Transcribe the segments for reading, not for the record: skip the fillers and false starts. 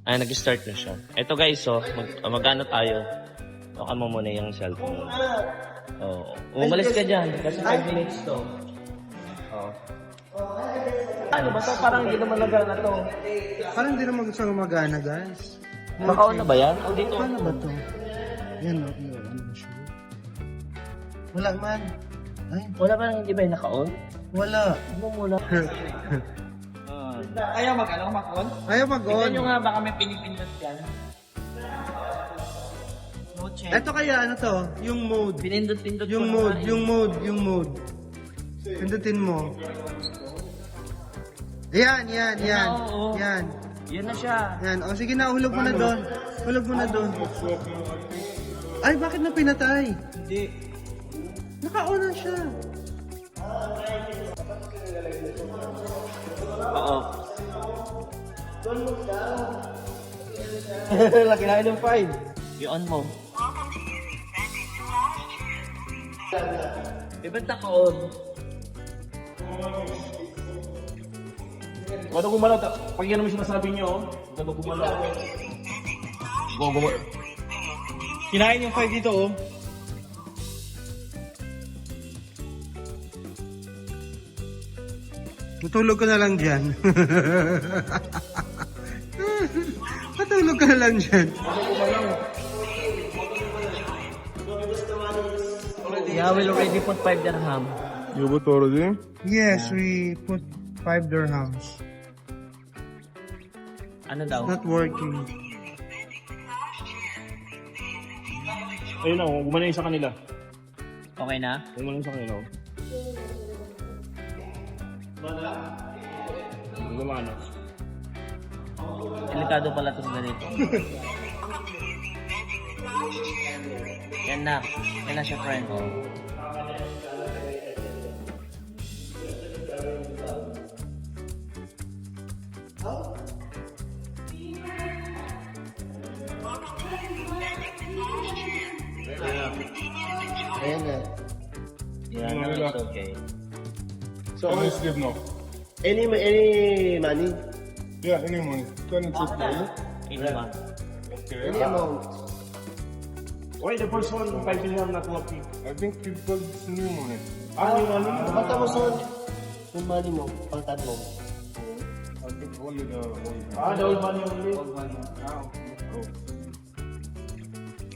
Ay, nag-start na siya. Ito guys, so, mag-ano tayo. Baka mo muna yung cellphone. Oo. Umalis ka dyan. Kasi 5 minutes to. Oo. Ano ba to? Parang hindi naman nagana to. Parang hindi naman gusto gumagana, guys. Nakaon na ba yan? O dito? Ano ba to? Yan o. Ano ba siya? Wala man. Ay, Wala ba nang hindi ba yung naka-on? wala. Ano muna? Ayaw mag-on? Ayaw mag-on. Tignan nyo nga baka may pinipindot yan. No check. Ito kaya ano to? Yung mode. Pinindot-pindot Yung ko mode, naman yung mode. Pindutin mo. Yan. Oo. Yan. Yun na siya. Yan. O sige na, hulog mo na doon. Hulog mo na doon. Ay, bakit na pinatay? Hindi. Naka-on na siya. Oo. Laki na ng 5. I-on mo. Ba't naka-on? Ano gumalaw? Pag yan naman sinasabi niyo, ano gumalaw? Gumalaw. Kinain yung 5 dito oh. Matulog ka na lang dyan. Matulog ka na lang dyan. Yeah, we'll already put 5 dirham. You put already? Yes, we put 5 dirhams. Ano daw? Not working. Ayun na, gumana yung sa kanila. Okay na? Gumana yung sa kanila. Gumana. Delikado pala itong ganito. Yan na. Yan na siya, friend. Ayan na. Yan, it's okay. So, how much give now? Any money? Yeah, any money. 22 money. Ito ba? Okay. amount? Why the first one, 5 million not working? I think people new money. New money? Basta mo son. Yung money mo, pangtad mo. I think only the old money. The old money only.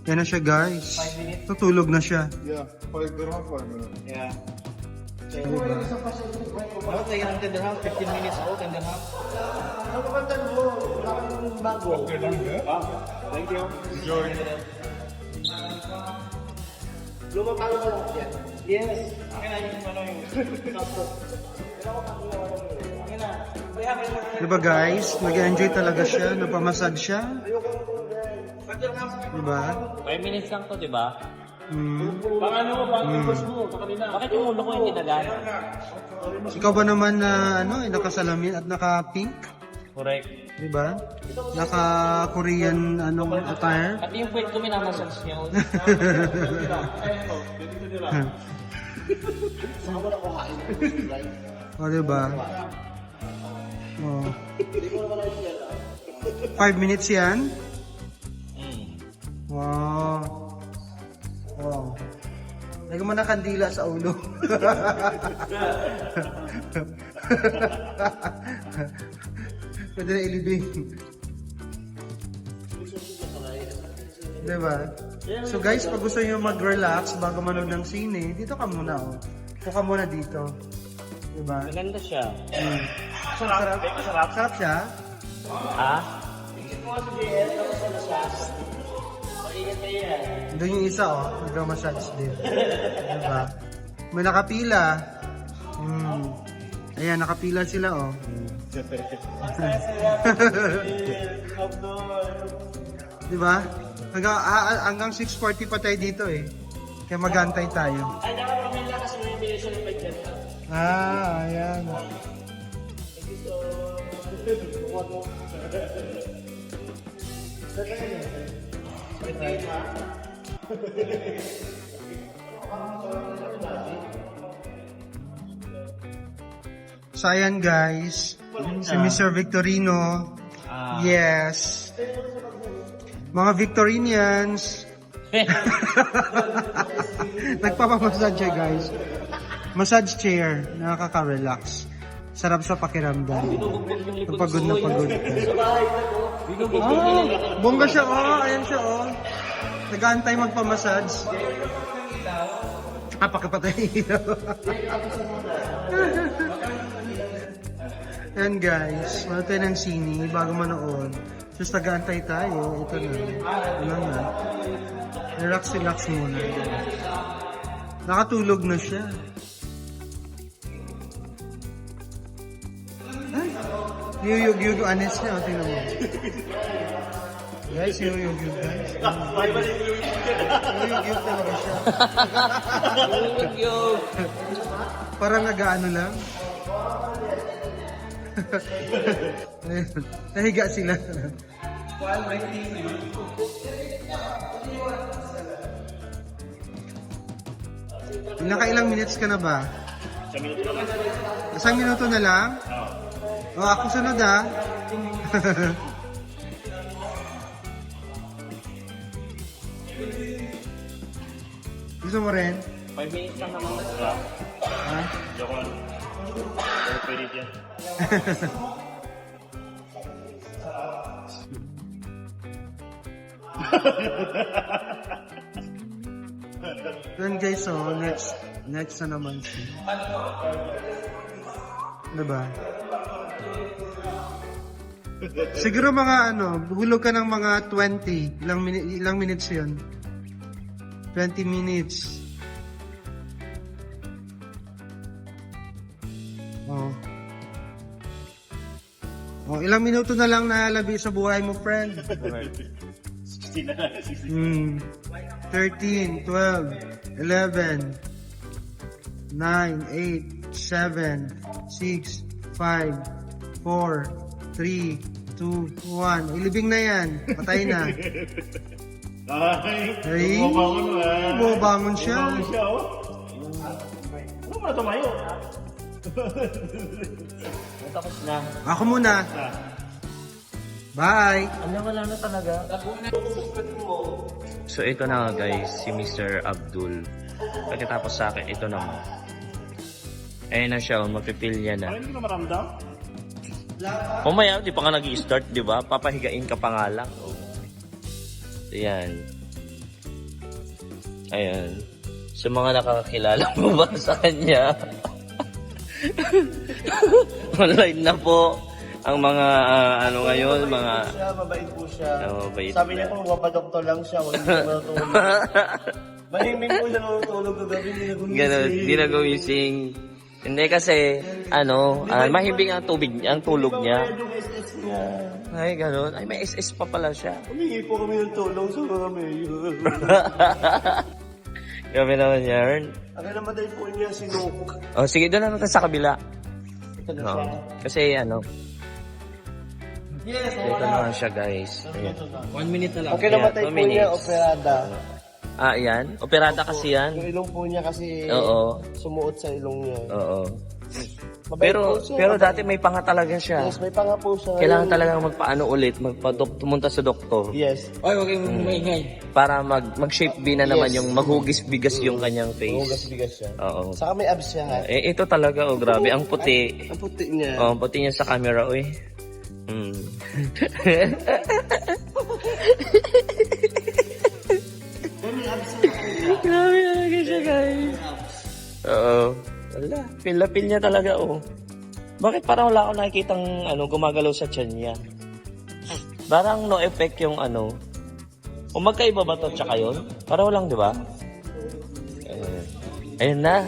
Yan na siya, guys. Tutulog na siya. Yeah, 5 dirham, 5 minutes. Yeah. Diba? Now, 300 dirham, 15 minutes out and then half. Okay, done there. Thank you. Enjoy. Lumabang mo lang yan. Yes. Akin na yung ano yung Akin na. Diba, guys? Nag-enjoy talaga siya. Napamassage siya. Diba? 5 minutes lang to, di ba? Bang ano, bang impulse mo sa kanila. Bakit yung ulo ko hindi nagana? Ikaw ba naman na nakasalamin at naka-pink? Correct. Diba? Naka-Korean attire? Pati yung puwet ko minamassage niya. O, diba? O. 5 minutes yan? Wow. Wow. Lagi mo na kandila sa ulo. Pwede na ilibing. Diba? So guys, pag gusto nyo mag-relax bago manood ng sine, dito ka muna oh. Puka muna dito. Diba? Maganda siya. Sarap. Sarap siya. Ha? Doon yung isa oh, nag-massage din. Diba? May nakapila. Ayan, nakapila sila oh. Diba? Hanggang 6:40 pa tayo dito eh. Kaya mag-antay tayo. Ay, dapat pamilya kasi may bili siya ng 5 dyan. Ayan. So ayan guys, si Mr. Victorino, yes, Mga Victorinians. Nagpapamassage siya, guys. Massage chair. Nakaka-relax. Sarap sa pakiramdam. Pagod na pagod ka. Bongga siya, ayan siya, Nag-aantay magpamassage. Pakapatay. Yan guys, wala tayo ng sini bago manood. Just nag-aantay tayo. Ito na. Wala na. Relax muna. Nakatulog na siya. Ay, niyuyug-yug ang anis niya. Tingnan mo. Guys, niyuyug-yug guys. Niyuyug-yug talaga siya. Parang nag-ano lang. Nahiga sila. Nakailang minutes ka na ba? Isang minuto na lang? Ako sunod Gusto mo rin? 5 minutes lang naman. Ha? Joke lang. Pero pwede dyan. Then guys, next na naman siya. Diba? Siguro mga hulog ka ng mga 20. Ilang minutes yun? 20 minutes. Ilang minuto na lang nalabi sa buhay mo, friend. 16 na. 13, 12, 11, 9, 8, 7, 6, 5, 4, 3, 2, 1. Ilibing na yan. Patay na. Ay, bumabangon na. Bumabangon siya. Bumabangon siya, Ano mo na tumayo? Tapos na. Ako muna. Bye. Wala na talaga. So ito na nga guys, si Mr. Abdul. Pagkatapos sa akin, ito naman. Ayun na siya, mapipilya na. Hindi ko na maramdam. Mamaya, di pa ka nag-i-start, di ba? Papahigain ka pa nga lang. Ayan. Ayan. Sa mga nakakakilala mo ba sa kanya? Online na po ang mga ngayon, mga Mabait po siya. mabait Sabi na. niya po, mapadoktor lang siya. Huwag niya matulog. Mahiming po siya natutulog kagabi. Hindi na Ganun, di na gumising. Hindi kasi, mahimbing ang tubig, ang tulog niya. Yung SS niya. Ay, ganun. Ay, may SS pa pala siya. Humingi po kami ng tulong sa mga mayor. Grabe naman yan. Ang namatay po niya, sinuk. Oh, sige, doon naman sa kabila. Ito na No. siya. Kasi, Yes, ito naman siya, guys. Ayan. 1 minute na lang. Ang Ayan, namatay 2 po niya, minutes. operada. Yan. Operada kasi yan. Yung ilong po niya kasi Oo. sumuot sa ilong niya. Oo. Mabait Pero, po siya, pero mabait. dati may panga talaga siya. Yes, may panga po siya. Kailangan talagang magpaano ulit, pumunta sa doktor. Yes. Ay, huwag kayong maingay. Para mag-shape B na naman Yes. yung maghugis-bigas yung kanyang face. Bigas siya. Oo. Saka may abs siya ha. Ito talaga, grabe. Ang puti. Ang puti niya. Ang puti niya sa camera, Grabe talaga siya, guys. Oo. Wala. Pil niya talaga, Bakit parang wala akong nakikitang gumagalaw sa tiyan niya? Parang no effect yung O magkaiba ba to tsaka yun? Parang walang, di ba? Ayun na.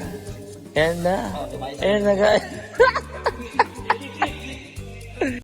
Ayan na. Ayan na, guys.